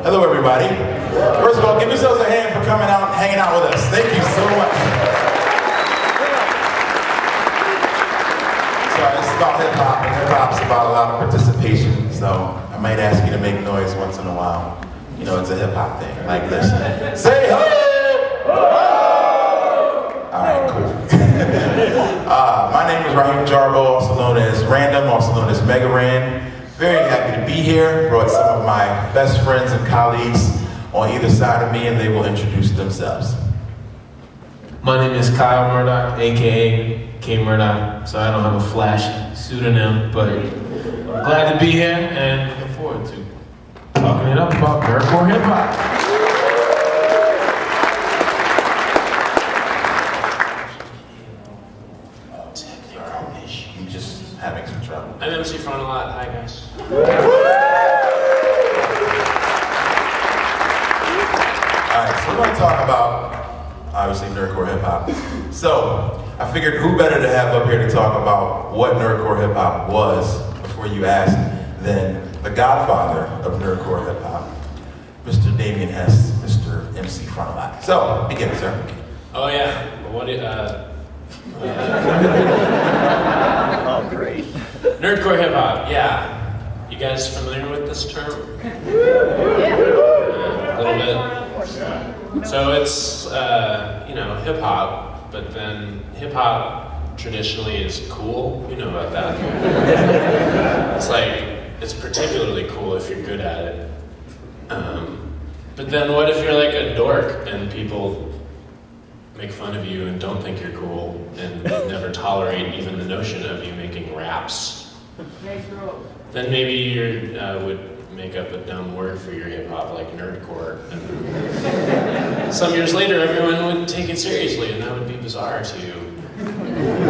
Hello, everybody. First of all, give yourselves a hand for coming out and hanging out with us. Thank you so much. So this is about hip-hop, and hip-hop's about a lot of participation, so I might ask you to make noise once in a while. You know, it's a hip-hop thing, like this. Say hey! All right, cool. My name is Raheem Jarbo, also known as Random, also known as Mega Ran. Very happy to be here. Brought some of my best friends and colleagues on either side of me, and they will introduce themselves. My name is K-Murdock, aka K-Murdock, so I don't have a flashy pseudonym, but I'm glad to be here and looking forward to talking it up about nerdcore hip hop. I'm just having some trouble. I'm MC Frontalot. Hi, guys. Alright, so we're going to talk about, obviously, nerdcore hip-hop. So, I figured who better to have up here to talk about what nerdcore hip-hop was, before you asked, than the godfather of nerdcore hip-hop, Mr. Damien Hess, Mr. MC Frontalot. So, begin, sir. Oh, yeah. Well, what did, Oh, great. nerdcore hip-hop, yeah. You guys familiar with this term? A little bit. So it's, you know, hip-hop, but then hip-hop traditionally is cool. You know about that. It's like, it's particularly cool if you're good at it. But then what if you're like a dork and people make fun of you and don't think you're cool and never tolerate even the notion of you making raps? Then maybe you would make up a dumb word for your hip-hop like nerdcore. And some years later, everyone would take it seriously, and that would be bizarre to you.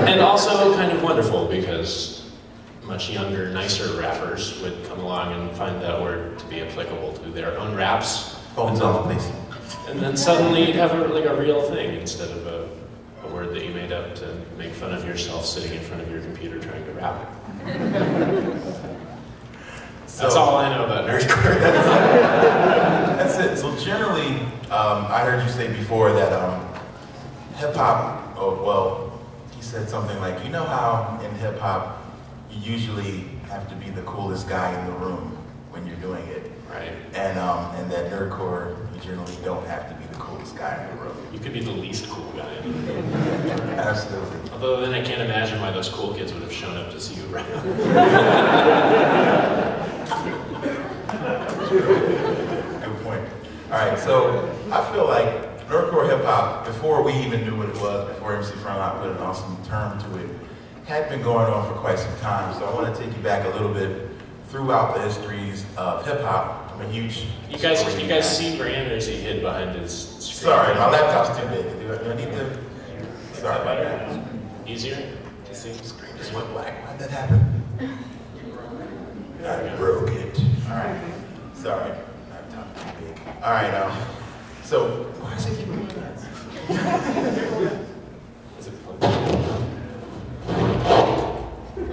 And also kind of wonderful, because much younger, nicer rappers would come along and find that word to be applicable to their own raps. Phones off, please. And then suddenly you'd have like a real thing instead of a word that you made up to make fun of yourself sitting in front of your computer trying to rap. That's all I know about nerdcore. That's it. So generally, I heard you say before that hip-hop, oh, well, he said something like, you know how in hip-hop you usually have to be the coolest guy in the room when you're doing it. Right. And that nerdcore, you generally don't have to be the coolest guy in the room. You could be the least cool guy. Absolutely. Although then I can't imagine why those cool kids would have shown up to see you rap. Good point. All right, so I feel like nerdcore hip hop, before we even knew what it was, before MC Frontalot put an awesome term to it, had been going on for quite some time. So I want to take you back a little bit throughout the histories of hip hop. I'm a huge. You guys see Rand, or is he hid behind his screen? Sorry, my laptop's too big. Do I need to? Sorry about that. Easier to see the screen. Just went black. Why'd that happen? I broke it. All right. Sorry. Laptop too big. All right. So why is it keep moving? Is it plugged in?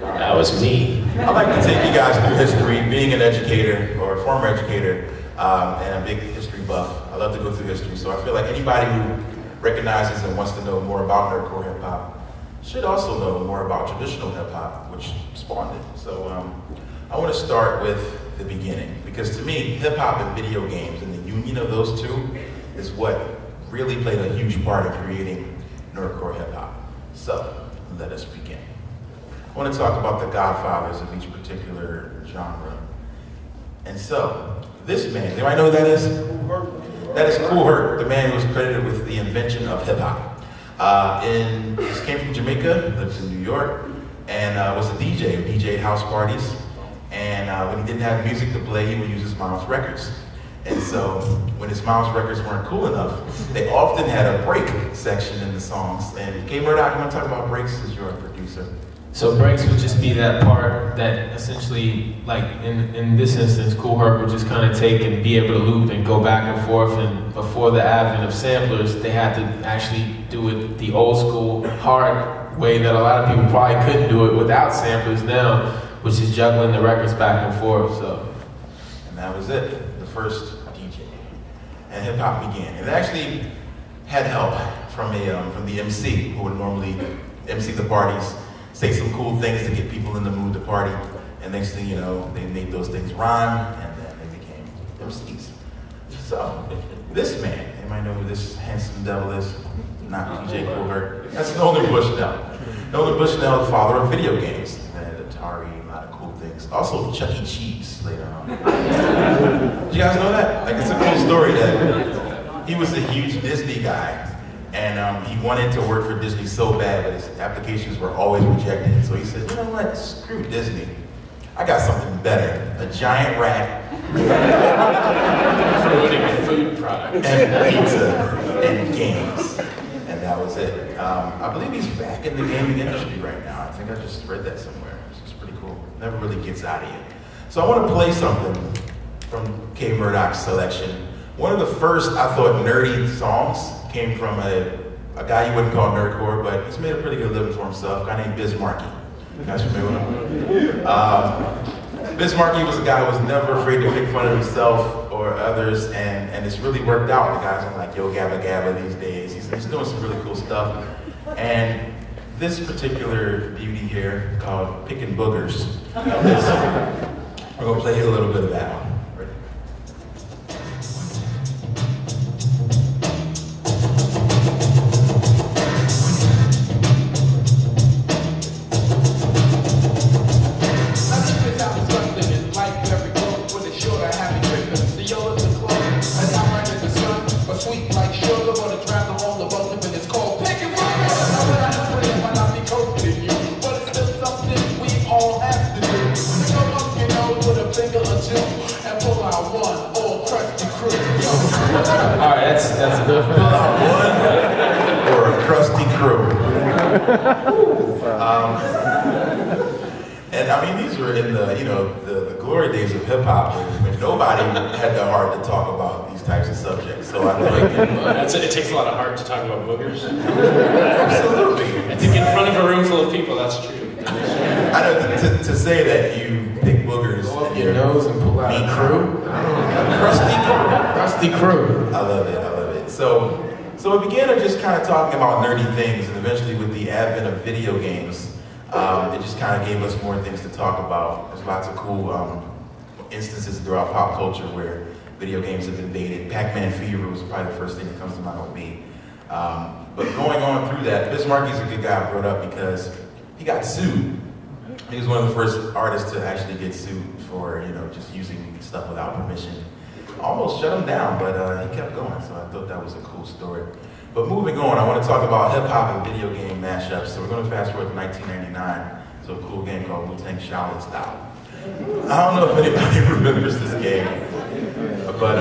That was me. I'd like to take you guys through history, being an educator or a former educator and a big history buff. I love to go through history, so I feel like anybody who recognizes and wants to know more about nerdcore hip hop should also know more about traditional hip hop, which spawned it. So I want to start with the beginning, because to me, hip hop and video games and the union of those two is what really played a huge part in creating nerdcore hip hop. So let us begin. I want to talk about the godfathers of each particular genre. And so, this man, do I know who that is? That is Kool Herc, the man who was credited with the invention of hip hop. He came from Jamaica, lived in New York, and was a DJ, who DJ'd house parties. And when he didn't have music to play, he would use his mom's records. And so, when his mom's records weren't cool enough, they often had a break section in the songs. And K-Murdock, you want to talk about breaks as you're a producer? So breaks would just be that part that essentially, like in this instance, Kool Herc would just kind of take and be able to loop and go back and forth. And before the advent of samplers, they had to actually do it the old school, hard way that a lot of people probably couldn't do it without samplers now, which is juggling the records back and forth. So, and that was it. The first DJ. And hip hop began. And it actually had help from the MC who would normally MC the parties, say some cool things to get people in the mood to party. And next thing you know, they made those things rhyme, and then they became MCs. So, this man, you might know who this handsome devil is, not DJ Kool Herc. That's Nolan Bushnell. Nolan Bushnell, the father of video games. And Atari, a lot of cool things. Also, Chuck E. Cheese later on. Did you guys know that? Like, it's a cool story that he was a huge Disney guy. And he wanted to work for Disney so bad, but his applications were always rejected. So he said, you know what, screw Disney. I got something better. A giant rat. Promoting food products. And pizza and games. And that was it. I believe he's back in the gaming industry right now. I think I just read that somewhere. It's pretty cool. Never really gets out of you. So I want to play something from K-Murdock's selection. One of the first, I thought, nerdy songs came from a guy you wouldn't call Nerdcore, but he's made a pretty good living for himself, a guy named Biz Markie. You guys familiar with him? Biz Markie was a guy who was never afraid to make fun of himself or others, and it's really worked out. The guys are like Yo Gabba Gabba these days. He's doing some really cool stuff. And this particular beauty here, called Pickin' Boogers, we're gonna play a little bit of that one. That's enough. One or a crusty crew. And I mean, these were in the the glory days of hip hop when nobody had the heart to talk about these types of subjects. So I think it takes a lot of heart to talk about boogers. Absolutely. I think in front of a room full of people, that's true. I know to say that you pick boogers in your nose and pull out a crew. Crusty crew. I love it. So it began of just kind of talking about nerdy things, and eventually with the advent of video games, it just kind of gave us more things to talk about. There's lots of cool instances throughout pop culture where video games have invaded. Pac-Man Fever was probably the first thing that comes to mind with me. But going on through that, Biz Markie's a good guy I brought up because he got sued. He was one of the first artists to actually get sued for just using stuff without permission. Almost shut him down, but he kept going, so I thought that was a cool story. But moving on, I want to talk about hip-hop and video game mashups. So we're going to fast forward to 1999, so a cool game called Wu-Tang Shaolin Style. I don't know if anybody remembers this game, but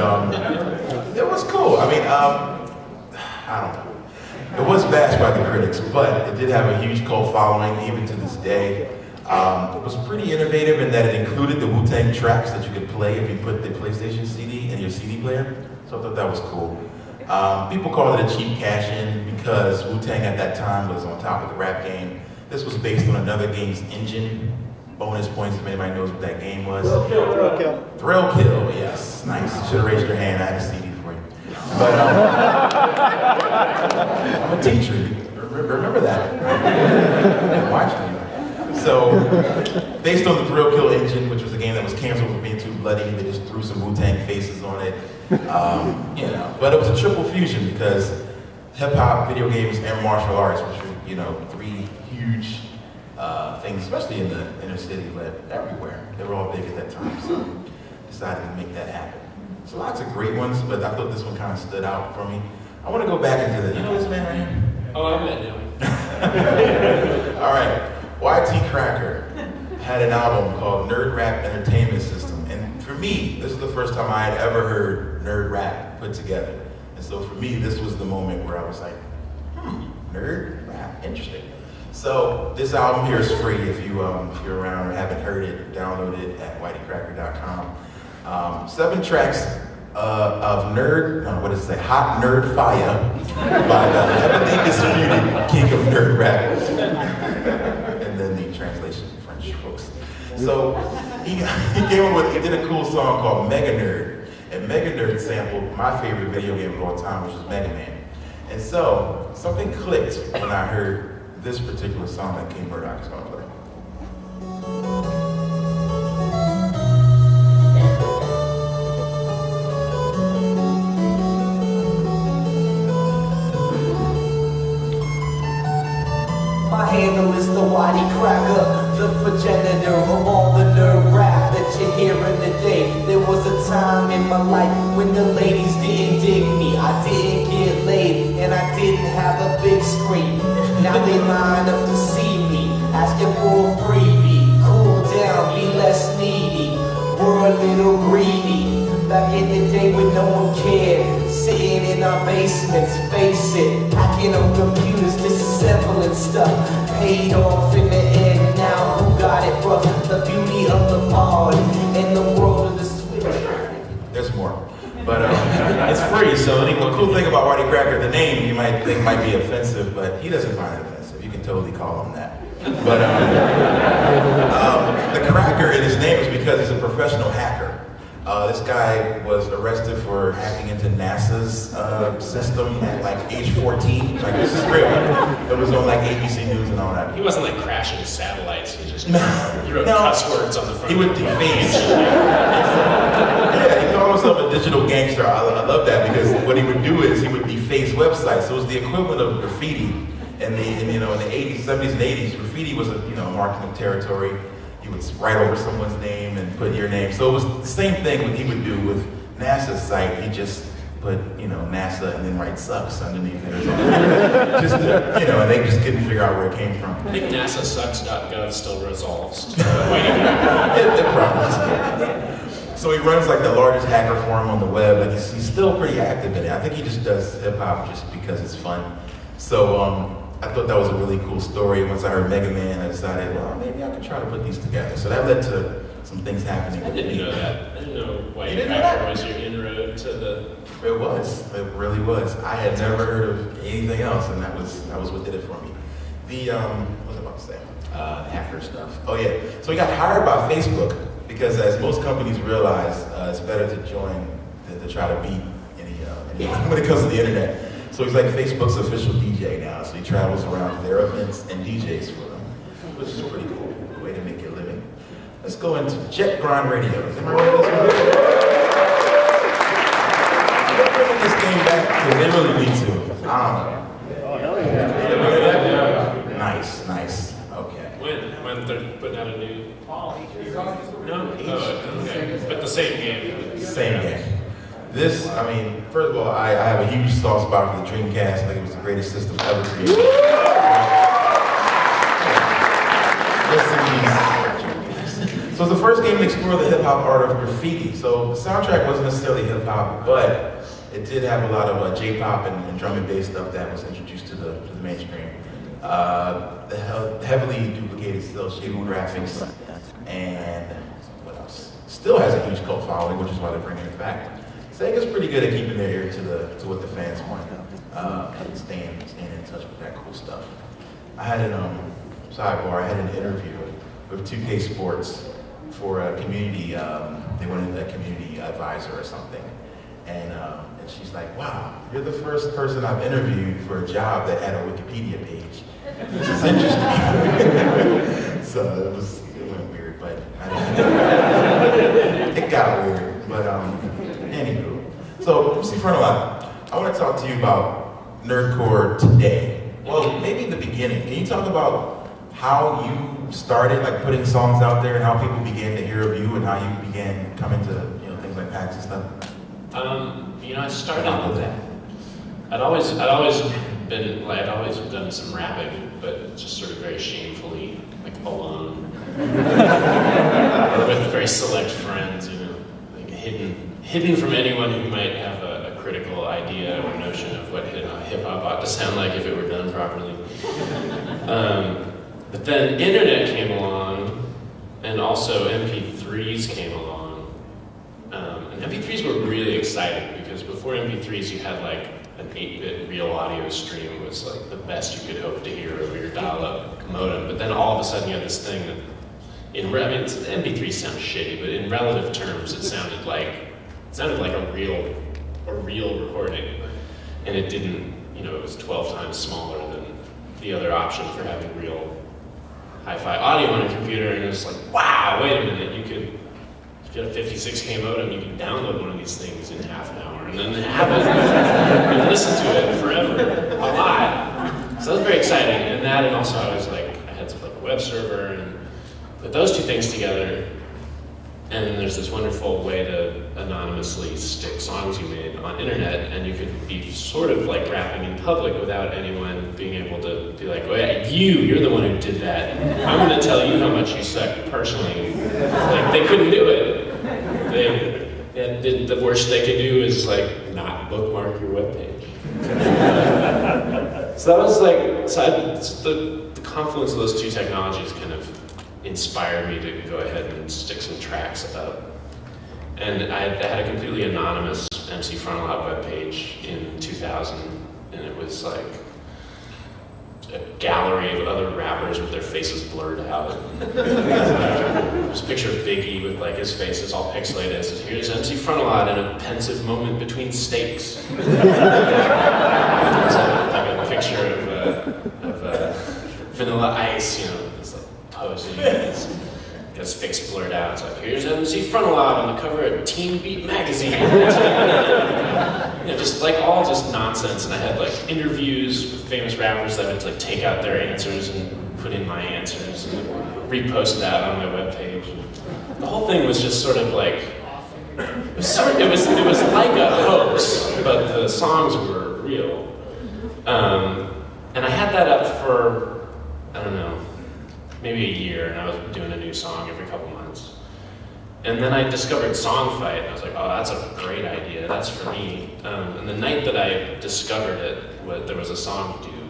it was cool. I mean, I don't know. It was bashed by the critics, but it did have a huge cult following even to this day. It was pretty innovative in that it included the Wu-Tang tracks that you could play if you put the PlayStation CD in your CD player. So I thought that was cool. People called it a cheap cash-in because Wu-Tang at that time was on top of the rap game. This was based on another game's engine. Bonus points if anybody knows what that game was. Thrill Kill. Thrill Kill, yes. Nice. Should have raised your hand. I had a CD for you. But I'm a teacher. Remember that. Watch me. So, based on the Thrill Kill engine, which was a game that was canceled for being too bloody, they just threw some Wu-Tang faces on it. But it was a triple fusion because hip-hop, video games, and martial arts, which were, three huge things, especially in the inner city, but everywhere. They were all big at that time, so decided to make that happen. So lots of great ones, but I thought this one kind of stood out for me. I want to go back into you know this man right here? Oh, I met him. All right. YT Cracker had an album called Nerd Rap Entertainment System. And for me, this is the first time I had ever heard nerd rap put together. And so for me, this was the moment where I was like, nerd rap, interesting. So this album here is free if you're around or haven't heard it, download it at whiteycracker.com. 7 tracks of Hot Nerd Fire by the heavily disputed king of nerd rap. And then the translation in French, folks. So he did a cool song called Mega Nerd. And and Mega Nerd sampled my favorite video game of all time, which is Mega Man. And so, something clicked when I heard this particular song that K-Murdock is going to play. My handle is the Waddy Cracker, the progenitor of all the nerd rap that you're hearing today. There was a time in my life when the ladies didn't dig me, I didn't get laid, and I didn't have a big screen. Now they line up to see me, asking for a freebie. Cool down, be less needy, we're a little greedy. Back in the day when no one cared, sitting in our basements, face it, hacking on computers, disassembling stuff, paid off in the end. Now who got it, bruh? The beauty of the pod and the world of the Switch. There's more, but It's free, so anyone. the cool thing about Waddy Cracker, the name you might think might be offensive, but he doesn't find it offensive. You can totally call him that. But the cracker in his name is because he's a professional hacker. This guy was arrested for hacking into NASA's system at like age 14. Like, this is real. It was on like ABC News and all that. He wasn't like crashing satellites. He just No. he wrote cuss words on the front. He would deface. Yeah, he called himself a digital gangster. I love that because what he would do is he would deface websites. So it was the equivalent of graffiti in the 80s, 70s, and 80s. Graffiti was a marketing territory. He would write over someone's name and put your name. So it was the same thing what he would do with NASA's site. He just put, NASA and then write sucks underneath it or something. Just to, and they just couldn't figure out where it came from. I think NASAsucks.gov still resolves. It probably. So he runs like the largest hacker forum on the web. Like he's still pretty active in it. I think he just does hip hop just because it's fun. So I thought that was a really cool story. Once I heard Mega Man, I decided, well, maybe I could try to put these together. So that led to some things happening. I didn't know that. I didn't know Waddy didn't know Cracker that? was your inroad to the. It was. It really was. I had never heard of anything else, and that was what did it for me. What was I about to say? Hacker stuff. Oh yeah. So he got hired by Facebook because, as most companies realize, it's better to join than to try to beat any when it comes to the internet. So he's like Facebook's official DJ now. So he travels around to their events and DJs for them, which is a pretty cool way to make your living. Let's go into Jet Grind Radio. Is anybody ready this one? They're bringing this game back because they really need to. I don't know. Nice. Okay. When they're putting out a new. No. Oh, okay. But the same game. Same game. This, first of all, I have a huge soft spot for the Dreamcast. I think it was the greatest system ever created. So it's the first game to explore the hip-hop art of graffiti. So the soundtrack wasn't necessarily hip-hop, but it did have a lot of J-pop and drum and bass stuff that was introduced to the mainstream. The heavily duplicated cel-shaded graphics, and what else? Still has a huge cult following, which is why they're bringing it back. Sega's pretty good at keeping their ear to what the fans want, and staying in touch with that cool stuff. I had sidebar. I had an interview with 2K Sports for a community. They wanted a community advisor or something, and she's like, "Wow, you're the first person I've interviewed for a job that had a Wikipedia page. This is interesting." So it went weird, but it got weird. But anywho, so MC Frontalot, I want to talk to you about Nerdcore today. Well, maybe the beginning. Can you talk about how you started, like putting songs out there, and how people began to hear of you, and how you began coming to things like PAX and stuff? I started. I'd always done some rapping, but just sort of very shamefully, like alone, with very select friends, like hidden from anyone who might have a critical idea or notion of what hip-hop ought to sound like if it were done properly. But then internet came along, and also MP3s came along. And MP3s were really exciting, because before MP3s you had like an 8-bit real audio stream was like the best you could hope to hear over your dial-up modem. But then all of a sudden you had this thing that, MP3s sound shitty, but in relative terms it sounded like sounded like a real recording, and it didn't, you know, it was 12 times smaller than the other option for having real hi-fi audio on a computer, and it was like, wow, wait a minute, if you had a 56K modem, you could download one of these things in half an hour, and then have it, and listen to it forever, a lot. So that was very exciting, and that, and also I was like, I had like a web server, and put those two things together, and there's this wonderful way to anonymously stick songs you made on internet, and you could be sort of like rapping in public without anyone being able to be like, well, yeah, you're the one who did that. I'm going to tell you how much you suck personally. Like, they couldn't do it. The worst they could do is like not bookmark your webpage. So that was like, the confluence of those two technologies kind of inspired me to go ahead and stick some tracks up. And I had a completely anonymous MC Frontalot webpage in 2000, and it was like a gallery of other rappers with their faces blurred out. There's a picture of Biggie with like his face is all pixelated. It says, here's MC Frontalot in a pensive moment between steaks. It's like a picture of Vanilla Ice, you know, this like posing. His face blurred out. It's like, here's MC Frontalot on the cover of Teen Beat magazine. You know, just like all just nonsense. And I had like interviews with famous rappers that I would like take out their answers and put in my answers and repost that on my webpage. The whole thing was just sort of like, it was like a hoax, but the songs were real. And I had that up for, I don't know, maybe a year, and I was doing a new song every couple months. And then I discovered Songfight, and I was like, oh, that's a great idea, that's for me. And the night that I discovered it, there was a song due,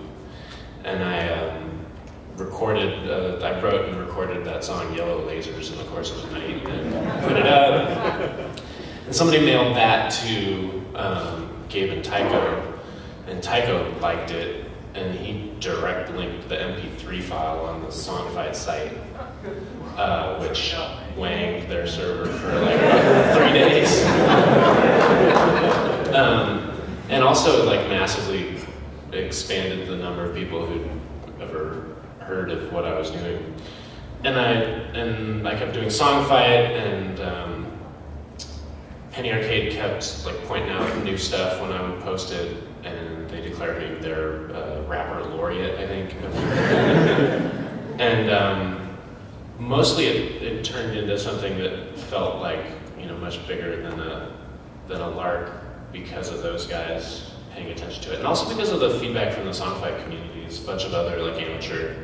and I wrote and recorded that song, Yellow Lasers, in the course of the night, and put it up. And somebody mailed that to Gabe and Tycho, and Tycho liked it, and he direct linked the MP3 file on the Songfight site, which wanged their server for like 3 days. And also like massively expanded the number of people who'd ever heard of what I was doing. And I kept doing Songfight, and Penny Arcade kept like pointing out new stuff when I would post it, and they declared me their rapper laureate, I think. And mostly it turned into something that felt like, you know, much bigger than a lark because of those guys paying attention to it, and also because of the feedback from the Songfight communities, a bunch of other like amateur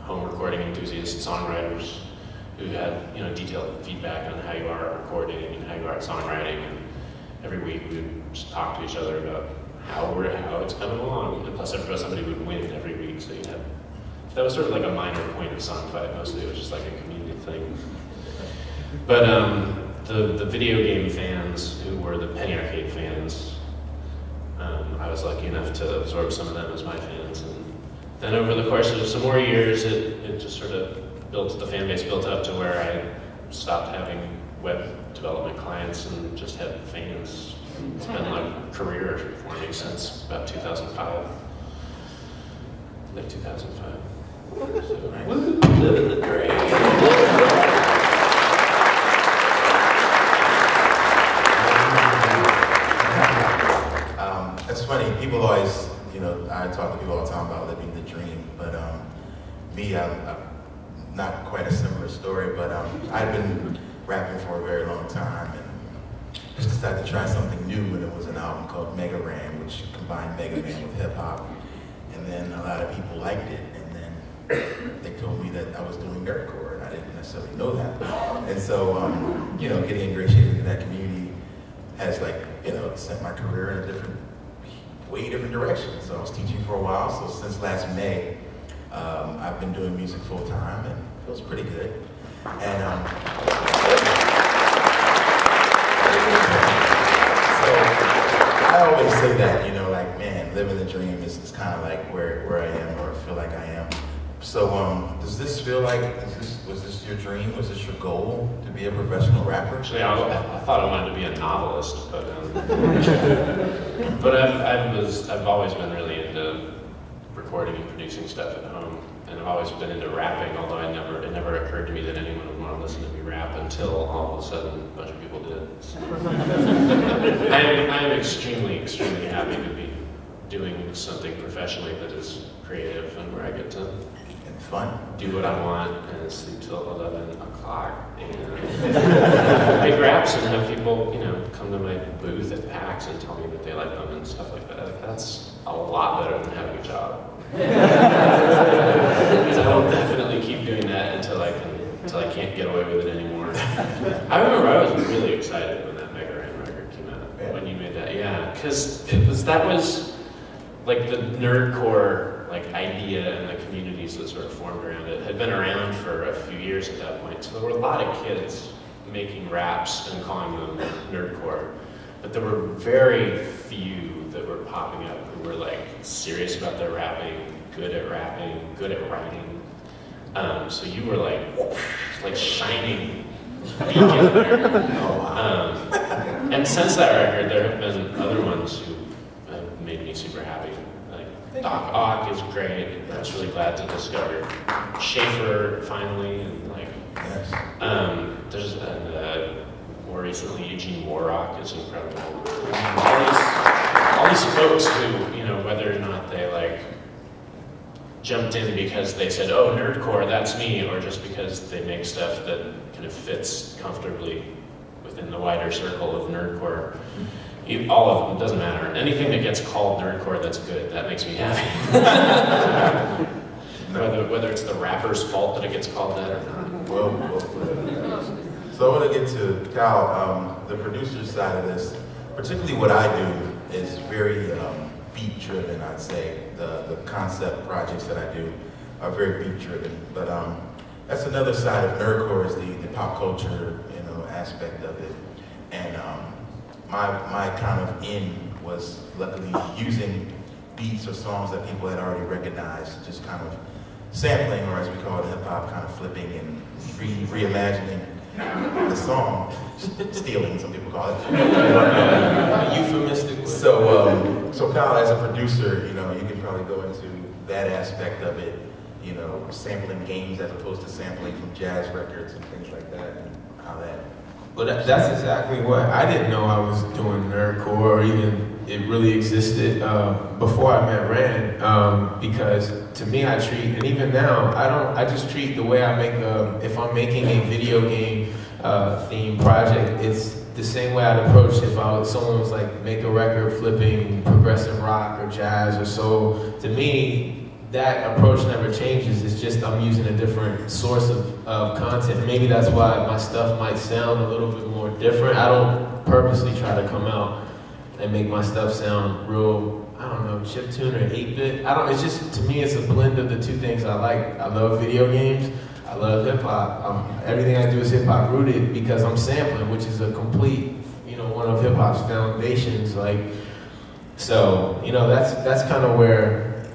home recording enthusiast songwriters who had, you know, detailed feedback on how you are at recording and how you are at songwriting, and every week we would just talk to each other about how it's coming along, and plus somebody would win every week, so you'd have, that was sort of like a minor point of Songfight. Mostly it was just like a community thing. But the video game fans who were the Penny Arcade fans, I was lucky enough to absorb some of them as my fans, and then over the course of some more years, it just sort of the fan base built up to where I stopped having web development clients and just had fans. It's been like a career for me since about 2005. Like 2005. So, living the dream. It's funny, people always, you know, I talk to people all the time about living the dream, but me, I'm not quite a similar story, but I've been rapping for a very long time, and just decided to try something new, and it was an album called Mega Ran, which combined Mega Man with hip hop, and then a lot of people liked it, and then they told me that I was doing Nerdcore, and I didn't necessarily know that, and so, you know, getting ingratiated in that community has, like, you know, sent my career in a way different direction. So I was teaching for a while, so since last May, I've been doing music full time, and it feels pretty good. And so I always say that, you know, like, man, living the dream is kind of like where I am, or feel like I am. So, does this feel like, was this your dream? Was this your goal, to be a professional rapper? Actually, I thought I wanted to be a novelist, but but I've always been really into recording and producing stuff at home, and I've always been into rapping. Although it never occurred to me that anyone would want to listen to me rap until all of a sudden a bunch of people did. So. I am extremely happy to be doing something professionally that is creative and where I get to fun. Do what I want and sleep till 11 o'clock and make raps and have people, come to my booth at PAX and tell me that they like them and stuff like that. That's a lot better than having a job. So I'll definitely keep doing that until I can't get away with it anymore. I remember I was really excited when that Mega Ran record came out. When you made that, yeah, because that was like the nerdcore idea and the communities that sort of formed around it had been around for a few years at that point. So there were a lot of kids making raps and calling them nerdcore, but there were very few that were popping up who were serious about their rapping, good at writing. So you were like shining beacon there. And since that record, there have been other ones who have made me super happy. Doc Ock is great. I was really glad to discover Schaefer finally, and there's more recently Eugene Warrock is incredible. All these folks who, whether or not they jumped in because they said, "Oh, nerdcore, that's me," or just because they make stuff that kind of fits comfortably within the wider circle of nerdcore. All of them, doesn't matter. Anything that gets called nerdcore that's good, that makes me happy. Whether it's the rapper's fault that it gets called that or not. Well. So I want to get to Kyle, the producer side of this. Particularly what I do is very beat driven, I'd say. The concept projects that I do are very beat driven. But that's another side of nerdcore, is the pop culture aspect of it. And my kind of in was luckily using beats or songs that people had already recognized, just kind of sampling, or as we call it, hip hop, kind of flipping and reimagining the song, stealing, some people call it. Euphemistic. So Kyle, as a producer, you can probably go into that aspect of it, sampling games as opposed to sampling from jazz records and things like that, and how that. Well, that's exactly what I didn't know I was doing nerdcore, or even it really existed before I met Rand. Because to me, I treat, and even now, I just treat the way I make if I'm making a video game theme project, it's the same way I'd approach if someone was make a record flipping progressive rock or jazz or soul. To me, that approach never changes. It's just I'm using a different source of content. Maybe that's why my stuff might sound a little bit more different. I don't purposely try to come out and make my stuff sound real, I don't know, chiptune or 8-bit. It's just, to me, it's a blend of the two things I like. I love video games. I love hip hop. Everything I do is hip hop rooted because I'm sampling, which is a complete, one of hip hop's foundations. So, that's kind of where,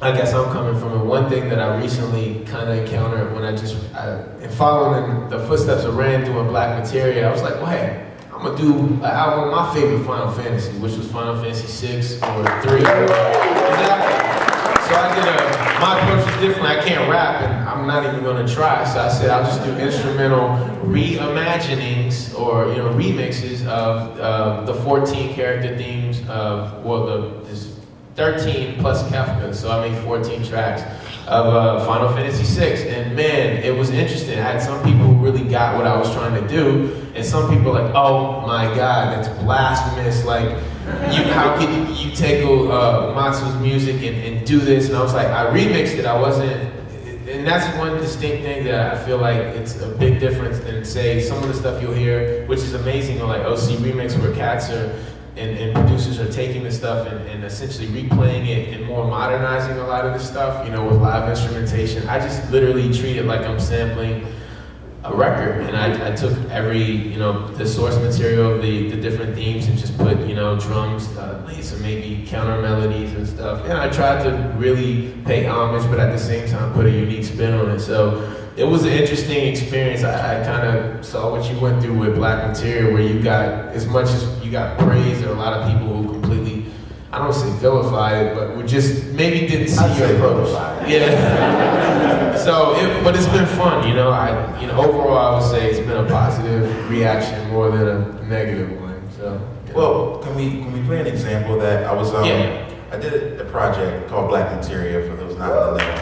I guess I'm coming from. And one thing that I recently kind of encountered when in following in the footsteps of Rand doing Black Materia, I was like, well, hey, I'm gonna do an album of my favorite Final Fantasy, which was Final Fantasy 6 or 3. Exactly. So my approach is different. I can't rap, and I'm not even gonna try. So I said I'll just do instrumental reimaginings or remixes of the 14 character themes of this 13 plus Kafka, so I made 14 tracks of Final Fantasy 6, and man, it was interesting. I had some people who really got what I was trying to do, and some people oh my God, that's blasphemous, how could you take Matsu's music and do this? And I was I remixed it, and that's one distinct thing that I feel it's a big difference than, say, some of the stuff you'll hear, which is amazing, or OC Remix, where cats and producers are taking this stuff and essentially replaying it and more modernizing a lot of this stuff, with live instrumentation. I just literally treat it like I'm sampling a record, and I took every, the source material of the different themes and just put, piano, drums, play some maybe counter melodies and stuff. And I tried to really pay homage, but at the same time put a unique spin on it. So it was an interesting experience. I kind of saw what you went through with Black Material, where you got, as much as you got praise, there are a lot of people who completely, I don't say vilified it, but would just maybe didn't see your approach. Yeah. So, but it's been fun, you know. Overall, I would say it's been a positive reaction more than a negative one. So. Yeah. Well, can we play an example of that? I was I did a project called Black Materia for those not in the know.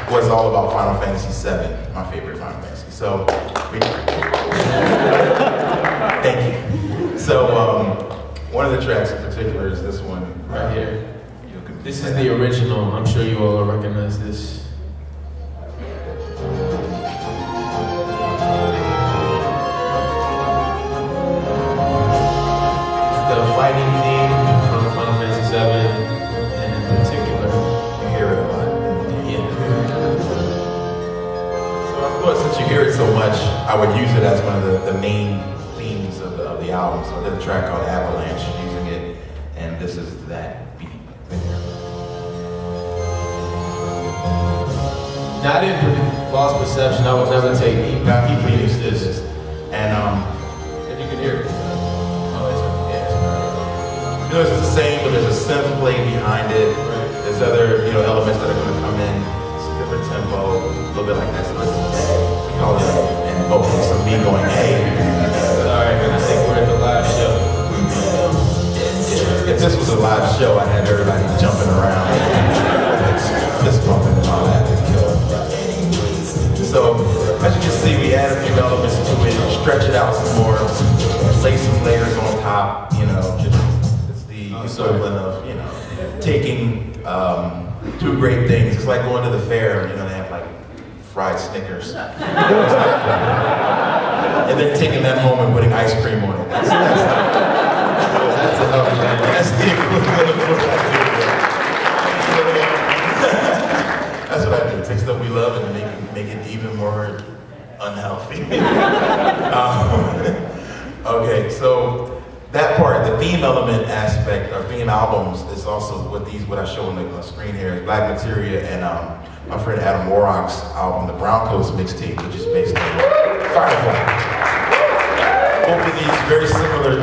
Which was all about Final Fantasy VII, my favorite Final Fantasy. So, thank you. So, one of the tracks in particular is this one right here. This is the original. I'm sure you all recognize this. It's the fighting theme from Final Fantasy VII, and in particular, you hear it a lot. Yeah. So of course, since you hear it so much, I would use it as one of the main themes of the album. So I did a track called Avalanche using it, and this is that beat. Not in Lost Perception, I would never take me. He produced this. And if you can hear it. You know, it's the same, but there's a synth play behind it. There's other, elements that are going to come in. It's a different tempo, a little bit like that. So we call it and vocals of me going, hey. Sorry, I think we're at the live show. If this was a live show, I'd have everybody jumping around, fist bumping and all that. So, as you can see, we add a few elements to it, stretch it out some more, lay some layers on top, it's the equivalent of, taking two great things. It's like going to the fair, they have like fried Snickers. And then taking that home and putting ice cream on it. That's the equivalent of what I do. That's what I do. Take stuff we love and make it even more unhealthy. Okay, so that part, the theme element aspect, or theme albums, is also what I show on the screen here is Black Materia and my friend Adam Warrock's album, the Brown Coats mixtape, which is based on Firefly. Both of these very similar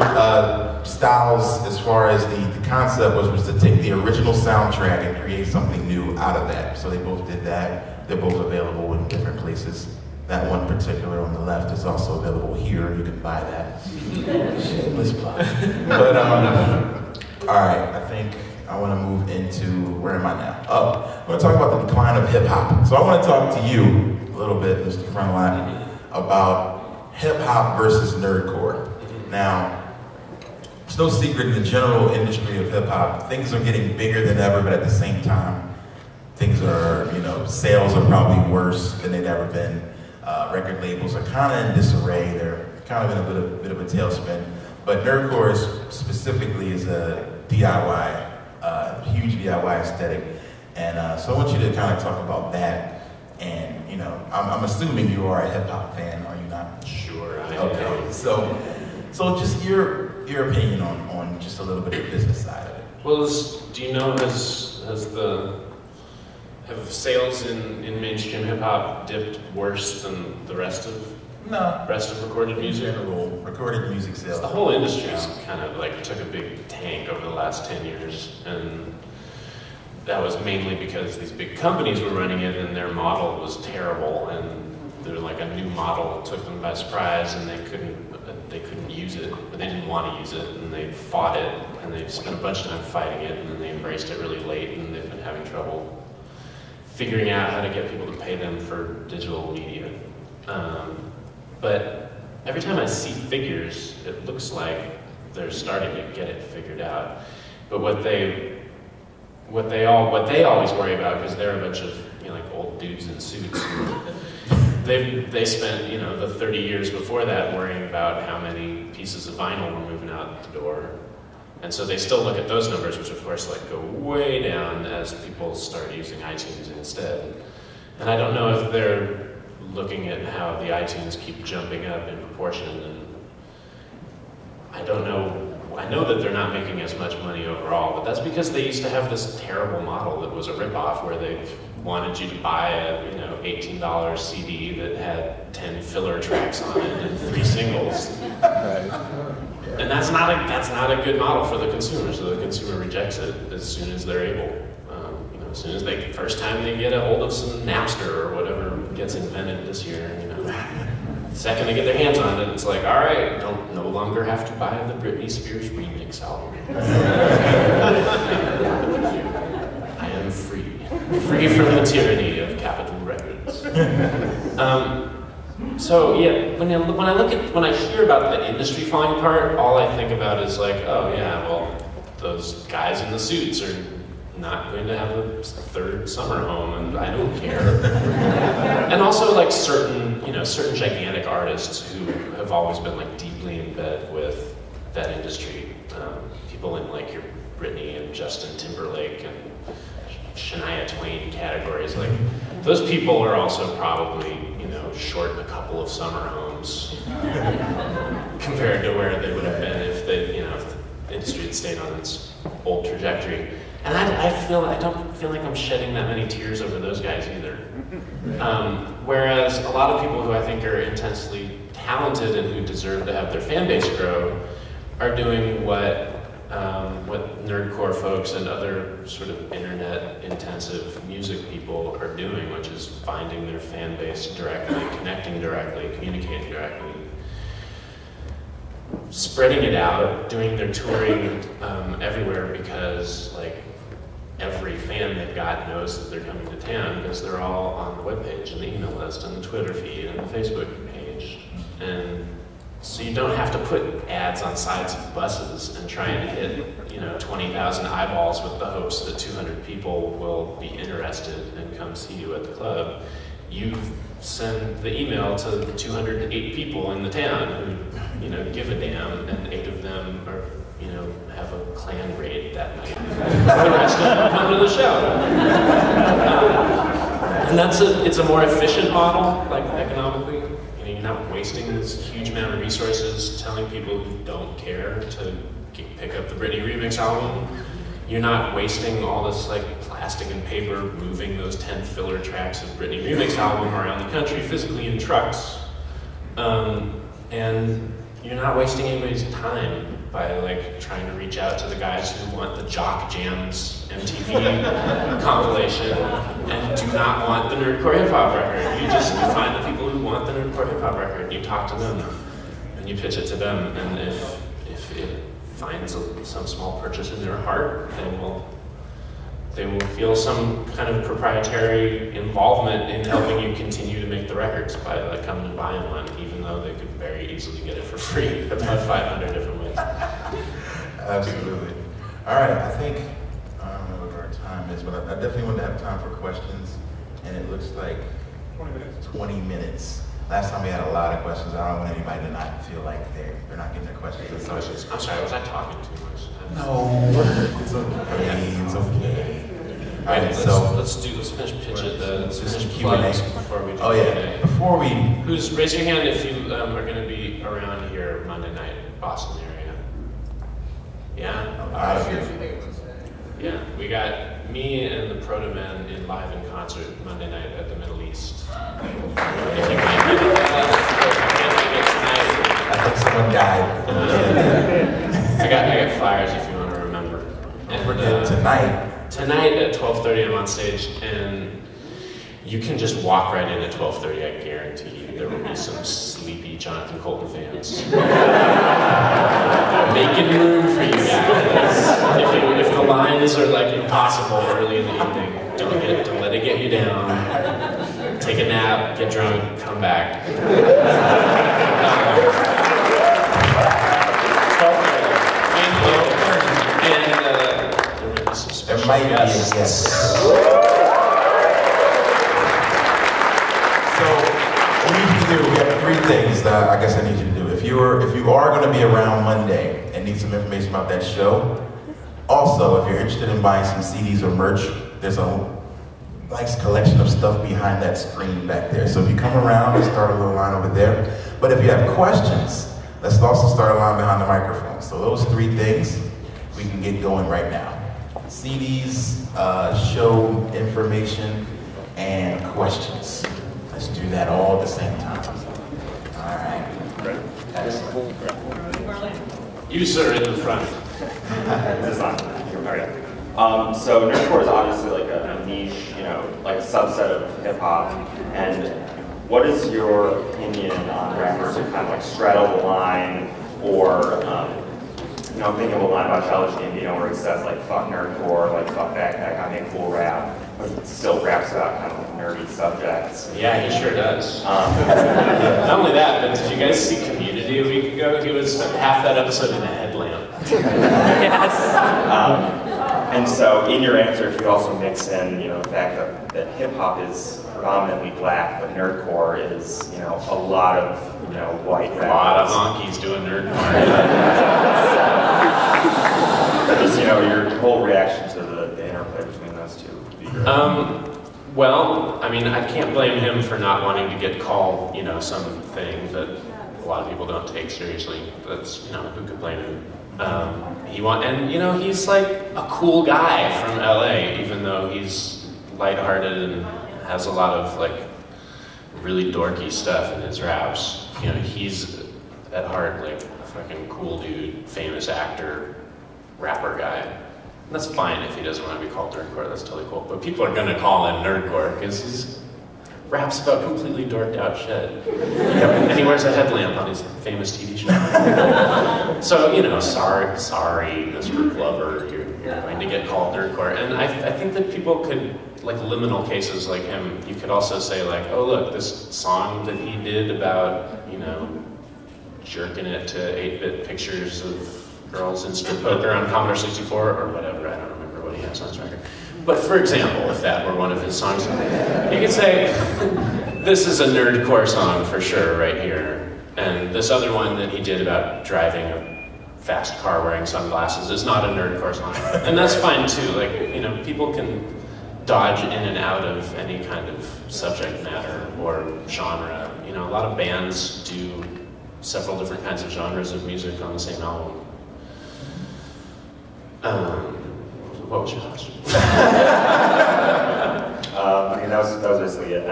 styles as far as the concept was to take the original soundtrack and create something new out of that. So they both did that. They're both available in different places. That one particular on the left is also available here. You can buy that. Shameless plug. But all right, I think I want to move into, where am I now? I want to talk about the decline of hip hop. So I want to talk to you a little bit, Mr. Frontalot, about hip hop versus nerdcore. Now, it's no secret in the general industry of hip hop, things are getting bigger than ever, but at the same time, things are, sales are probably worse than they've ever been. Record labels are kind of in disarray. They're kind of in a bit of a tailspin. But nerdcore specifically is a DIY, huge DIY aesthetic. And so I want you to kind of talk about that. And, I'm assuming you are a hip hop fan, are you not? Sure, I am. Okay, so just your opinion on just a little bit of the business side of it. Well, do you know, have sales in mainstream hip hop dipped worse than the rest of recorded music? In general, recorded music sales. The whole industry's kind of took a big tank over the last 10 years, and that was mainly because these big companies were running it and their model was terrible, and they're a new model took them by surprise, and they couldn't use it, but they didn't want to use it, and they fought it, and they spent a bunch of time fighting it, and then they embraced it really late, and they've been having trouble figuring out how to get people to pay them for digital media. But every time I see figures, it looks like they're starting to get it figured out. But what they always worry about, because they're a bunch of old dudes in suits, they spent the 30 years before that worrying about how many pieces of vinyl were moving out the door. And so they still look at those numbers, which of course go way down as people start using iTunes instead. And I don't know if they're looking at how the iTunes keep jumping up in proportion, and I don't know. I know that they're not making as much money overall, but that's because they used to have this terrible model that was a ripoff where they wanted you to buy a $18 CD that had 10 filler tracks on it and 3 singles. And that's not a good model for the consumer, so the consumer rejects it as soon as they're able. As soon as first time they get a hold of some Napster or whatever gets invented this year, the second they get their hands on it, it's like, all right, don't no longer have to buy the Britney Spears remix album. I am free from the tyranny of Capitol Records. So yeah, when I hear about the industry falling apart, all I think about is like, oh yeah, well, those guys in the suits are not going to have a third summer home, and I don't care. And also like certain gigantic artists who have always been like deeply in bed with that industry. People in like your Britney and Justin Timberlake and Shania Twain categories, like those people are also probably, short a couple of summer homes compared to where they would have been if the industry had stayed on its old trajectory. And I don't feel like I'm shedding that many tears over those guys either. Whereas a lot of people who I think are intensely talented and who deserve to have their fan base grow are doing what nerdcore folks and other sort of internet-intensive music people are doing, which is finding their fan base directly, connecting directly, communicating directly, spreading it out, doing their touring everywhere because like every fan they've got knows that they're coming to town because they're all on the webpage and the email list and the Twitter feed and the Facebook page. And so you don't have to put ads on sides of buses and try and hit 20,000 eyeballs with the hopes that 200 people will be interested and come see you at the club. You send the email to 208 people in the town who give a damn, and 8 of them are have a clan raid that night. The rest of them come to the show. And it's a more efficient model, like economically. You're not wasting this huge amount of resources telling people who don't care to pick up the Britney remix album. You're not wasting all this like plastic and paper moving those 10 filler tracks of Britney remix album around the country physically in trucks. And you're not wasting anybody's time by like trying to reach out to the guys who want the Jock Jams MTV compilation and do not want the Nerdcore hip hop record. You find the people who want the Nerdcore hip hop record, you talk to them, and you pitch it to them, and if it finds some small purchase in their heart, they will feel some kind of proprietary involvement in helping you continue to make the records by like coming and buying one, even though they could very easily get it for free about 500 different ways. Absolutely. All right, I think, I don't know what our time is, but I definitely want to have time for questions, and it looks like 20 minutes. Last time we had a lot of questions. I don't want anybody to not feel like they're not getting their questions. I'm sorry, was I talking too much? No, it's okay. It's okay. All right, let's finish pitch it. Let's finish Q&A before we do yeah. Before we raise your hand if you are going to be around here Monday night, Boston area. Yeah. Yeah, we got me and the Proto Men in live in concert Monday night at the Middle East. If you can't make it tonight, I think someone died. I got flyers if you want to remember. And we're tonight at 12:30 I'm on stage, and you can just walk right in at 12:30. I guarantee you there will be some sleepy Jonathan Colton fans making room for you guys. If the lines are like impossible early in the evening, don't let it get you down. Take a nap, get drunk, come back. There might be a guest. So we have 3 things that I guess I need you to do. If you are going to be around Monday and need some information about that show, also if you're interested in buying some CDs or merch, there's a nice collection of stuff behind that screen back there. So if you come around, let's start a little line over there. But if you have questions, let's also start a line behind the microphone. So those three things, we can get going right now. CDs, show information, and questions. Let's do that all at the same time. All right. Excellent. You, sir, in the front. This is on. Okay. So Nerdcore is obviously like a niche, like a subset of hip hop. And what is your opinion on rappers who kind of like straddle the line, or I'm thinking of a line about Childish Gambino where he says like fuck nerdcore, like fuck backpack, I make cool rap, but still raps about kind of like nerdy subjects. Yeah, he sure does. Not only that, but did you guys see Community a week ago? He was half that episode in a headlamp. Yes. And so in your answer, if you also mix in, the fact that hip hop is predominantly black, but nerdcore is, a lot of, white rappers. A lot of honkies doing nerdcore. Just, your whole reaction to the interplay between those two would be great. Well, I mean, I can't blame him for not wanting to get called, something that a lot of people don't take seriously. That's, who could blame him? He's like a cool guy from LA, even though he's lighthearted and has a lot of like really dorky stuff in his raps. He's at heart like a fucking cool dude, famous actor, rapper guy. And that's fine if he doesn't want to be called nerdcore, that's totally cool. But people are gonna call him nerdcore because he's raps about completely dorked out shit. And he wears a headlamp on his famous TV show. So, sorry, Mr. Glover, you're going to get called nerdcore. And I think that people could, like liminal cases like him, you could also say like, oh look, this song that he did about, jerking it to 8-bit pictures of girls in strip poker on Commodore 64 or whatever, I don't remember what he has on his record. But for example, if that were one of his songs, you could say, this is a nerdcore song for sure right here. And this other one that he did about driving a fast car wearing sunglasses is not a nerdcore song. And that's fine too, like, people can dodge in and out of any kind of subject matter or genre. A lot of bands do several different kinds of genres of music on the same album. What was your question? That was basically it.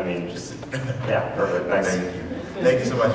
Perfect. Thanks. Thank you so much.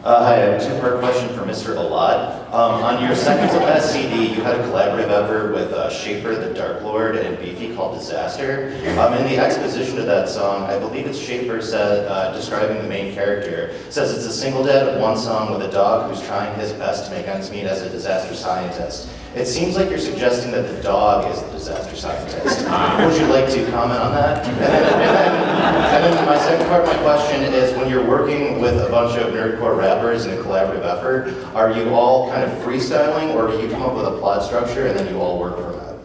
Hi, I have a two-part question for Mr. Alot. On your second to last CD, you had a collaborative effort with Schaefer, the Dark Lord, and Beefy called Disaster. In the exposition of that song, I believe it's Schaefer said, describing the main character, says it's a single dad of one song with a dog who's trying his best to make ends meet as a disaster scientist. It seems like you're suggesting that the dog is the disaster scientist. Would you like to comment on that? And then my second part of my question is, when you're working with a bunch of nerdcore rappers in a collaborative effort, are you all kind of freestyling, or do you come up with a plot structure and then you all work from that?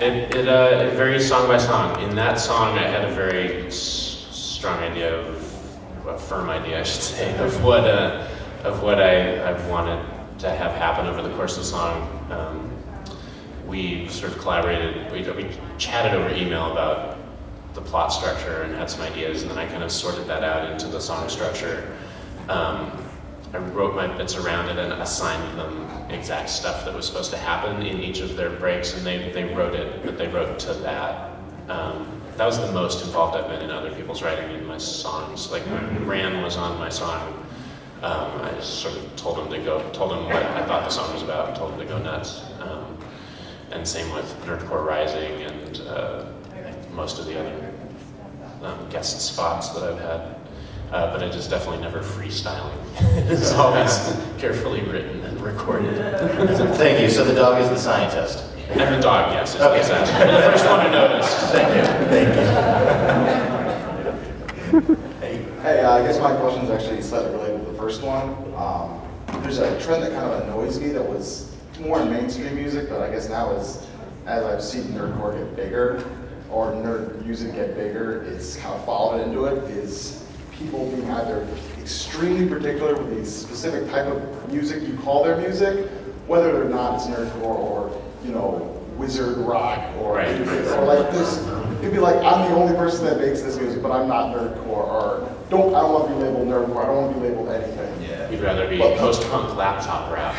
It varies song by song. In that song, I had a very strong idea a firm idea, I should say, of what I wanted to have happen over the course of the song. We sort of collaborated, we chatted over email about the plot structure and had some ideas, and then I kind of sorted that out into the song structure. I wrote my bits around it and assigned them exact stuff that was supposed to happen in each of their breaks, and they wrote it, but they wrote to that. That was the most involved I've been in other people's writing in my songs. Like when Ran was on my song, I sort of told him what I thought the song was about, told him to go nuts. And same with Nerdcore Rising and most of the other guest spots that I've had. But it is definitely never freestyling. It's always carefully written and recorded. Thank you. So the dog is the scientist. And the dog, yes, is okay. Exactly. The first one to notice. Thank you. Hey, I guess my question is actually slightly related to the first one. There's a trend that kind of annoys me that was more in mainstream music, but I guess now as I've seen nerdcore get bigger, or nerd music get bigger, it's kind of followed into it, is people being either extremely particular with the specific type of music you call their music, whether or not it's nerdcore or, wizard rock or Right. or like this. It'd be like, I'm the only person that makes this music, but I'm not nerdcore, or I don't want to be labeled nerdcore, I don't want to be labeled anything. Yeah. You'd rather be post-punk laptop rap.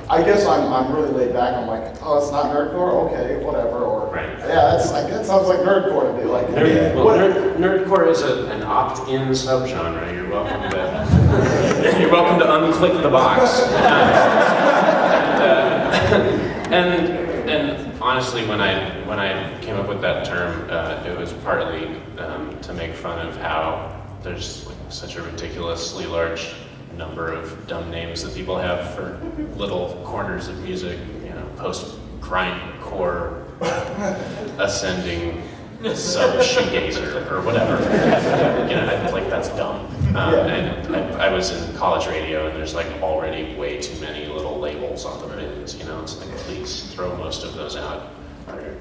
I guess I'm really laid back. I'm like, oh, it's not nerdcore? Okay, whatever. Or Right. yeah, that sounds like nerdcore to me. Like, Nerdcore is an opt-in subgenre. You're welcome to unclick the box. And honestly, when I came up with that term, it was partly to make fun of how there's such a ridiculously large number of dumb names that people have for little corners of music, post-grindcore, ascending sub-shoegazer, or whatever. Like that's dumb. And I was in college radio, and there's like already way too many little labels on the bins. It's like, please throw most of those out. There are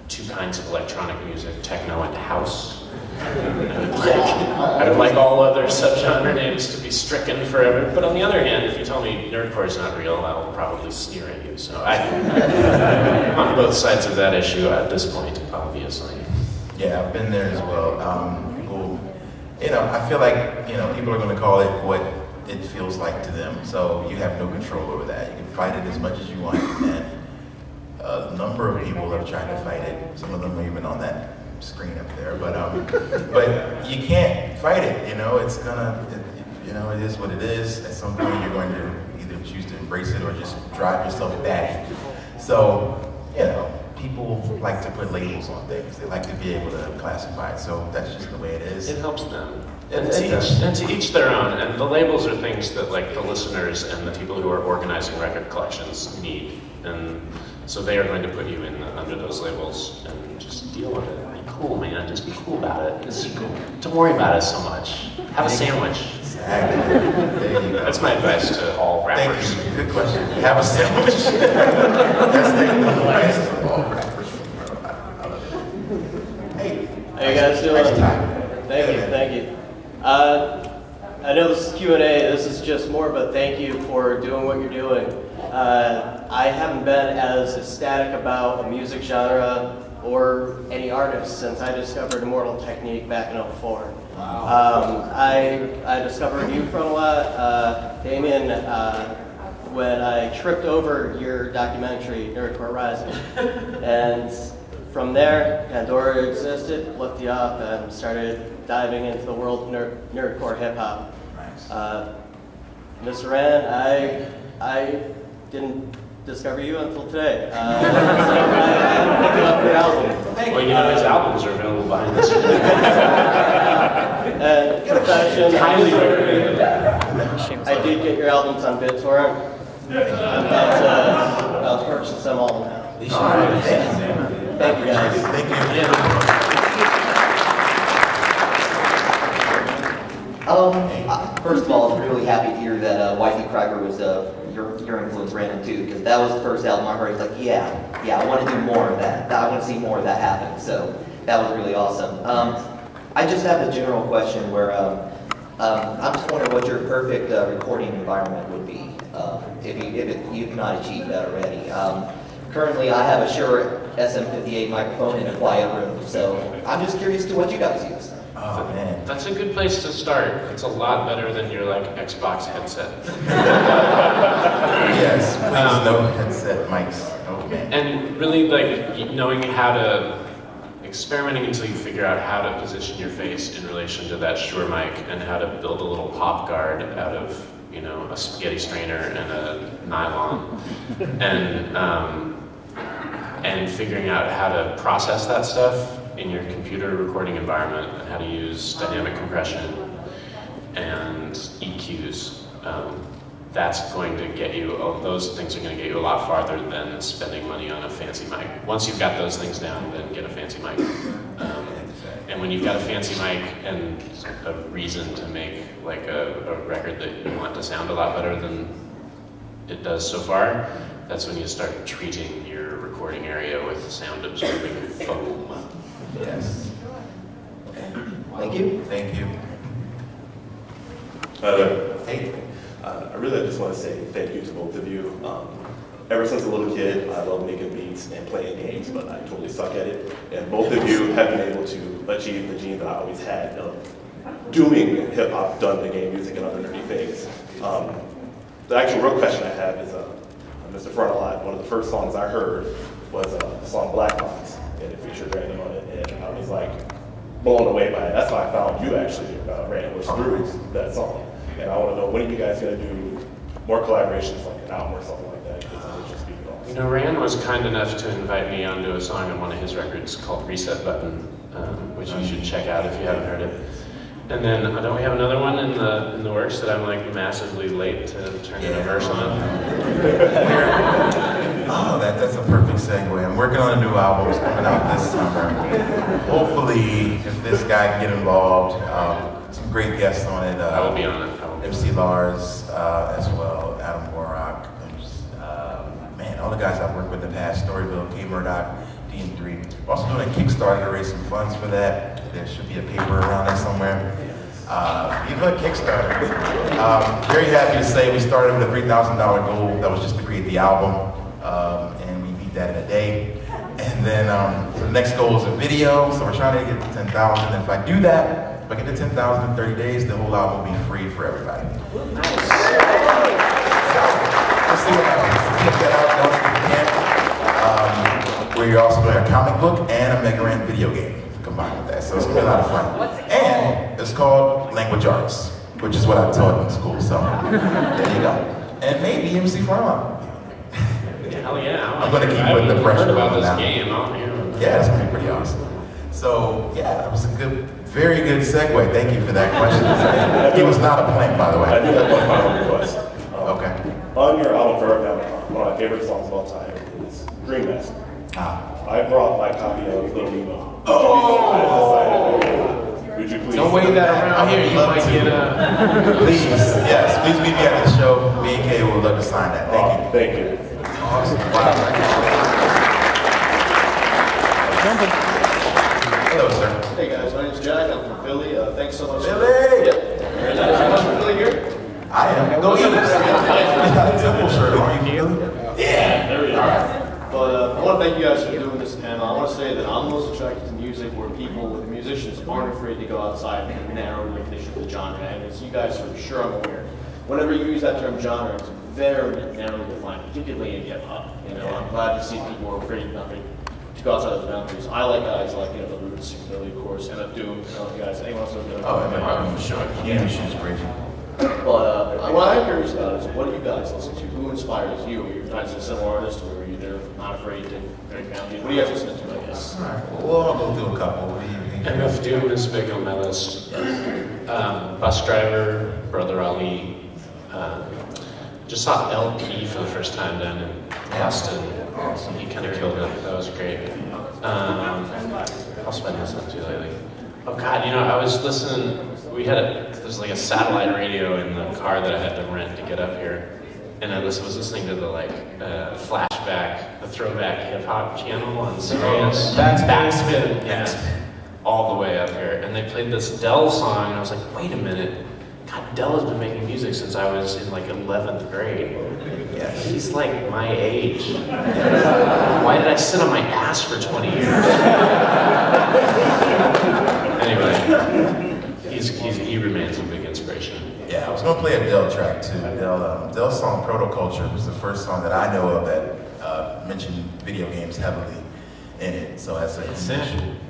two kinds of electronic music: techno and house. I would like all other subgenre names to be stricken forever. But on the other hand, if you tell me nerdcore is not real, I will probably sneer at you. So I'm on both sides of that issue at this point, obviously. Yeah, I've been there as well. I feel like, people are going to call it what it feels like to them. So you have no control over that. You can fight it as much as you want. And a number of people have tried to fight it. Some of them are even on that screen up there. But you can't fight it. It's gonna, it is what it is. At some point, you're going to either choose to embrace it or just drive yourself batty. So, people like to put labels on things. They like to be able to classify it. So that's just the way it is. It helps them. And to each their own. And the labels are things that like the listeners and the people who are organizing record collections need. And so they are going to put you in under those labels and just deal with it. Be cool, man. Just be cool about it. Don't worry about it so much. Have a sandwich. Exactly. There you go. That's my advice to all rappers. Thank you. Good question. Have a sandwich. That's the advice to all rappers. Hey. How you guys doing? Thank you. I know this is Q&A. This is just more of a thank you for doing what you're doing. I haven't been as ecstatic about a music genre or any artist since I discovered Immortal Technique back in '04. Wow. I discovered you Frontalot, Damien, when I tripped over your documentary, Nerdcore Rising. And from there, Pandora existed, looked you up, and started diving into the world of nerdcore hip-hop. Nice. Mr. Rand, I didn't discover you until today. So I picked up your album. Well, his albums are available behind this. And Profession, Highly recommended. I did get your albums on BitTorrent. I'm about to purchase them all now. Thank you guys. Thank you. First of all, I'm really happy to hear that Whitey Cracker was your influence ran into, because that was the first album I heard. It's like, yeah, I want to do more of that. I want to see more of that happen. So that was really awesome. I just have a general question where I'm just wondering what your perfect recording environment would be if you cannot achieve that already. Currently, I have a Shure SM58 microphone in a quiet room, so I'm just curious to what you guys use. Oh, man. That's a good place to start. It's a lot better than your Xbox headset. Yes, please no headset mics. Oh, man. And really knowing how to, experimenting until you figure out how to position your face in relation to that Shure mic and how to build a little pop guard out of, a spaghetti strainer and a nylon. And figuring out how to process that stuff in your computer recording environment and how to use dynamic compression and EQs. That's going to get you, those things are going to get you a lot farther than spending money on a fancy mic. Once you've got those things down, then get a fancy mic. And when you've got a fancy mic and a reason to make a record that you want to sound a lot better than it does so far, that's when you start treating your recording area with sound absorbing foam. Yes. Thank you. Thank you. Hi there. Hey. I really just want to say thank you to both of you. Ever since a little kid, I love making beats and playing games, but I totally suck at it. And both of you have been able to achieve the dream that I always had of doing hip-hop, done the game music, and other nerdy things. The actual real question I have is, Mr. Frontalot, one of the first songs I heard was the song Black Box, and it featured Random on it, and I was like blown away by it. That's how I found you actually, Random, was through that song. And I want to know, when are you guys going to do more collaborations, like an album or something like that? Because I was just being awesome. You know, Rand was kind enough to invite me onto a song on one of his records called Reset Button, which you should check out if you haven't heard it. And then, don't we have another one in the works that I'm like massively late to turn in a verse on? Oh, that's a perfect segue. I'm working on a new album. It's coming out this summer. Hopefully, if this guy can get involved, some great guests on it. I will be on it. MC Lars as well, Adam Warrock, man, all the guys I've worked with in the past, Storyville, K-Murdock, D&3. We're also doing a Kickstarter to raise some funds for that. There should be a paper around there somewhere. Even a Kickstarter. Very happy to say we started with a $3,000 goal that was just to create the album, and we beat that in a day. And then so the next goal is a video, so we're trying to get to 10,000. And if I do that, if I get to 10,000 in 30 days, the whole album will be free for everybody. Nice. So, let's see what happens. Keep that out going if you can. Where you're also doing a comic book and a Mega Ran video game combined with that. So it's gonna be a lot of fun. And it's called Language Arts, which is what I taught in school. So there you go. And maybe MC Frontalot. Hell yeah. I'm gonna keep putting the pressure about on this now. game. Yeah, it's gonna be pretty awesome. So yeah, that was a very good segue. Thank you for that question. It was not a plank, by the way. I do have one final request. Okay. On your album Forever Down, one of my favorite songs of all time is Dream Master. I brought my copy of Little Nemo. Oh! Would you please? Don't wave that around here. You might get Please, yes, please meet me at the show. Me and Kay would love to sign that. Thank you. Thank you. Awesome. Wow. Hello, sir. Hey guys, my name's Jack. I'm from Philly. Thanks so much. Philly! Yep. Anyone from Philly here? I am. Go Eagles. Temple shirt. Are you feeling? Yeah. There we are. But I want to thank you guys for doing this panel. I want to say that I'm most attracted to music where people, with musicians, aren't afraid to go outside and narrow the definition of the genre. And as you guys are sure I'm aware, whenever you use that term genre, it's very narrowly defined, particularly in hip hop. You know, I'm glad to see people are afraid of nothing to go outside those boundaries. I like guys like, the Roots, Billy, of course, MF Doom, you guys. Anyone else? Oh, for sure. Yeah, she's great. But what I'm curious about is, what do you guys listen to? Who inspires you? Are you guys a similar artist, or are you there not afraid to break boundaries? What do you guys listen to, I guess? All right. Well, I'll go through a couple. What do you think? MF Doom is big on my list. Bus Driver, Brother Ali. Just saw LP for the first time down in Austin. Awesome. He kind of killed it. That was great. I'll spend this on too lately. Oh God, I was listening. There's like a satellite radio in the car that I had to rent to get up here, and I was listening to the flashback, the throwback hip hop channel on Sirius. Backspin, yeah, all the way up here, and they played this Dell song, and I was like, wait a minute, God, Dell has been making music since I was in 11th grade. Yeah, he's like my age. Why did I sit on my ass for 20 years? Anyway. He remains a big inspiration. Yeah, I was going to play a Dell track too. Dell's song Protoculture was the first song that I know of that mentioned video games heavily in it. So that's an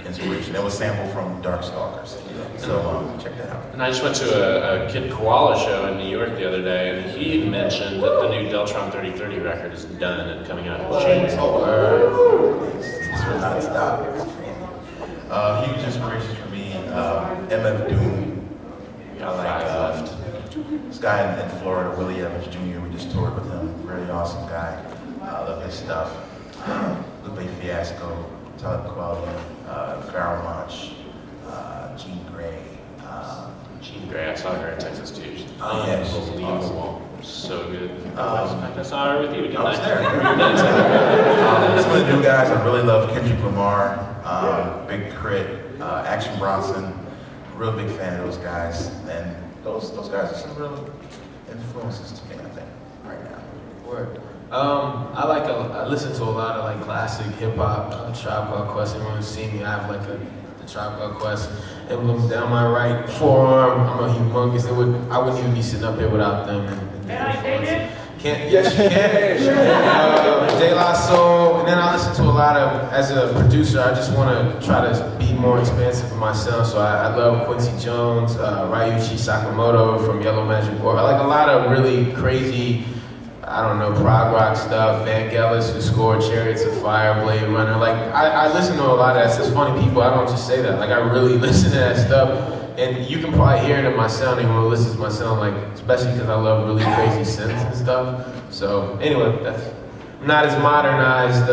inspiration. It was sampled from Darkstalkers. So check that out. And I just went to a Kid Koala show in New York the other day, and he mentioned that the new Deltron 3030 record is done and coming out in January. It's not stop. Huge inspiration for me. MF Doom. This guy in Florida, Willie Evans Jr., we just toured with him. Really awesome guy. I love his stuff. Lupe Fiasco, Talib Kweli, Pharoah Monch, Jean Grey. Jean Grey, I saw her in Texas too. Yes, unbelievable. So good. I saw her with you, didn't I? Was there. Some of the new guys, I really love Kendrick Lamar, Big Crit, Action Bronson. Real big fan of those guys, and those guys are some real influences to me, I think, right now. Word. I listen to a lot of like classic hip hop, Tribe Called Quest. Everyone who's seen me, I have like the Tribe Called Quest emblem down my right forearm. I'm a humongous. I wouldn't even be sitting up here without them. Yes, you can. De La Soul, and then I listen to a lot of, as a producer, I just want to try to be more expansive for myself. So I love Quincy Jones, Ryuichi Sakamoto from Yellow Magic War. I like a lot of really crazy, I don't know, prog rock stuff. Vangelis, who scored Chariots of Fire, Blade Runner. Like, I listen to a lot of that. It's funny, people, I don't just say that. Like, I really listen to that stuff. And you can probably hear it in my sound, anyone who listens to my sound, like, especially because I love really crazy synths and stuff. So, anyway, I'm not as modernized,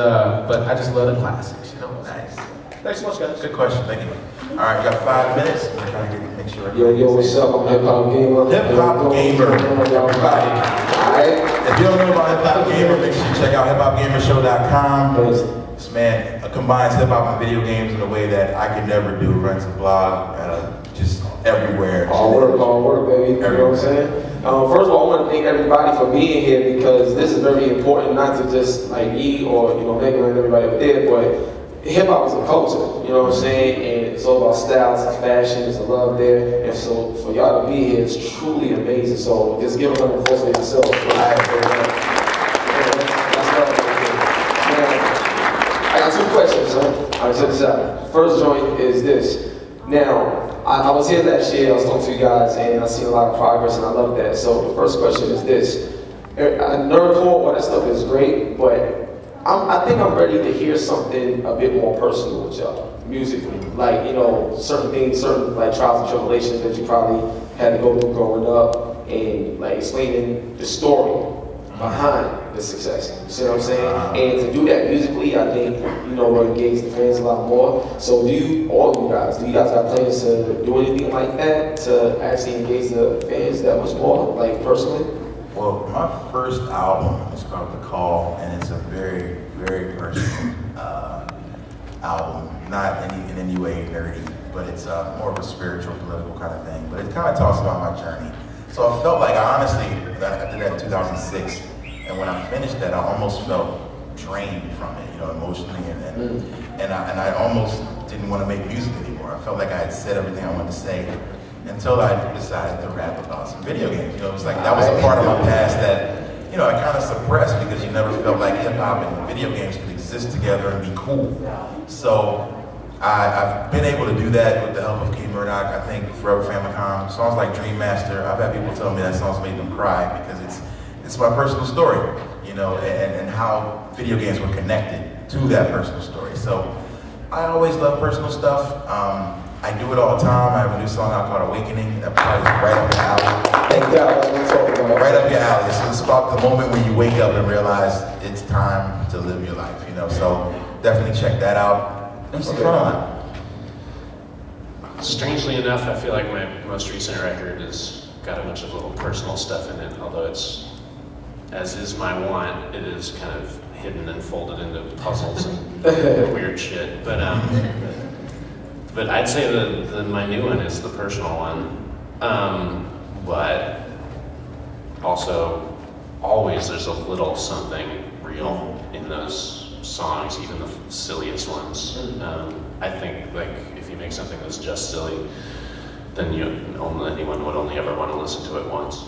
but I just love the classics, you know? Nice. Thanks so much, guys. Good question, thank you. All right, you got 5 minutes. We're trying to make sure. Yo, what's up? I'm Hip Hop Gamer. Hip Hop Gamer, everybody. If you don't know about Hip Hop Gamer, make sure you check out hiphopgamershow.com. This man combines hip hop and video games in a way that I could never do. Runs a blog, just everywhere. All work, baby. You know what I'm saying? First of all, I want to thank everybody for being here because this is very important, not to just like me or Megan and everybody up there, but hip hop is a culture. You know what I'm saying? And it's all about styles and fashion. There's a love there, and so for y'all to be here is truly amazing. So just give a round of applause for yourself. I got 2 questions, huh? All right, check this out. First joint is this. Now, I was here last year, I was talking to you guys, and I seen a lot of progress, and I love that. So the first question is this. Nerdcore, all that stuff is great, but I think I'm ready to hear something a bit more personal with y'all, musically. Like, certain things, certain like trials and tribulations that you probably had to go through growing up, and like explaining the story behind the success. You see what I'm saying? And to do that musically, I think, will engage the fans a lot more. So do you guys got plans to do anything like that to actually engage the fans that much more, like personally? Well, my first album is called The Call, and it's a very, very personal album. Not in any way nerdy, but it's more of a spiritual, political kind of thing. But it kind of talks about my journey. So I felt like I did that in 2006, and when I finished that, I almost felt drained from it, emotionally, and I almost didn't want to make music anymore. I felt like I had said everything I wanted to say until I decided to rap about some video games. It was like that was a part of my past that I kind of suppressed because you never felt like hip hop and video games could exist together and be cool. So I've been able to do that with the help of K-Murdock. I think Forever Famicom, songs like Dream Master, I've had people tell me that songs made them cry because it's my personal story, and how video games were connected to that personal story. So I always love personal stuff. I do it all the time. I have a new song out called Awakening that probably is right up your alley. Thank God. Right up your alley. So it's about the moment when you wake up and realize it's time to live your life, So definitely check that out. MC Frontalot. Strangely enough, I feel like my most recent record has got a bunch of little personal stuff in it, although it's, as is my want, it is kind of hidden and folded into puzzles and weird shit. But I'd say my new one is the personal one. But also, always there's a little something real in those songs, even the silliest ones. I think like if you make something that's just silly, then anyone would only ever want to listen to it once.